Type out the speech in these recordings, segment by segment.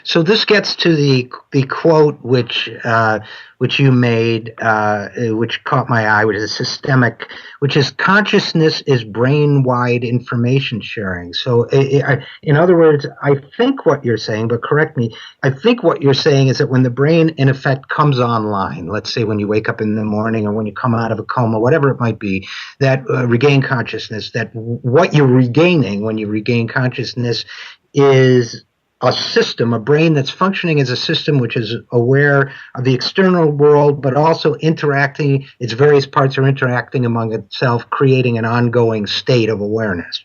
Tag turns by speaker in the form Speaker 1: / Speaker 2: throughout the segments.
Speaker 1: So this gets to the quote which you made, which caught my eye, which is systemic, which is consciousness is brain-wide information sharing. So, in other words, I think what you're saying, but correct me, I think what you're saying is that when the brain, in effect, comes online, let's say when you wake up in the morning or when you come out of a coma, whatever it might be, that regain consciousness, that what you're regaining when you regain consciousness is a system, a brain that's functioning as a system which is aware of the external world, but also interacting, its various parts are interacting among itself, creating an ongoing state of awareness.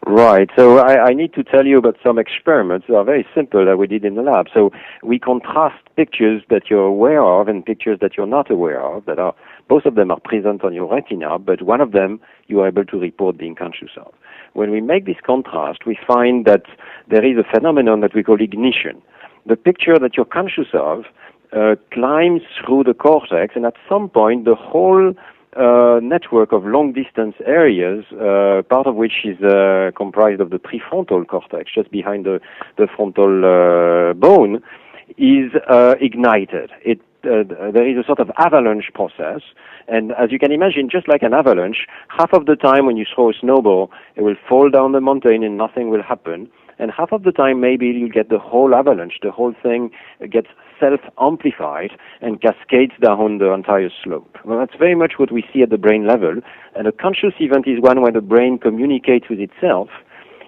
Speaker 2: Right. So I need to tell you about some experiments that are very simple that we did in the lab. So we contrast pictures that you're aware of and pictures that you're not aware of, that are, both of them are present on your retina, but one of them you are able to report being conscious of. When we make this contrast, we find that there is a phenomenon that we call ignition. The picture that you're conscious of climbs through the cortex, and at some point the whole network of long-distance areas, part of which is comprised of the prefrontal cortex, just behind the frontal bone, is ignited. There is a sort of avalanche process, and as you can imagine, just like an avalanche, half of the time when you throw a snowball, it will fall down the mountain and nothing will happen, and half of the time maybe you get the whole avalanche, the whole thing gets self-amplified and cascades down the entire slope. Well, that's very much what we see at the brain level, and a conscious event is one where the brain communicates with itself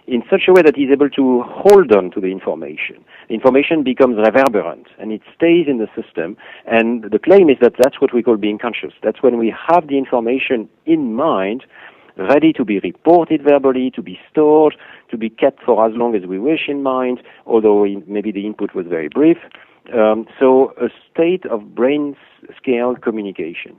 Speaker 2: in such a way that it's able to hold on to the information. The information becomes reverberant, and it stays in the system, and the claim is that that's what we call being conscious. That's when we have the information in mind, ready to be reported verbally, to be stored, to be kept for as long as we wish in mind, although maybe the input was very brief. So a state of brain-scale communication.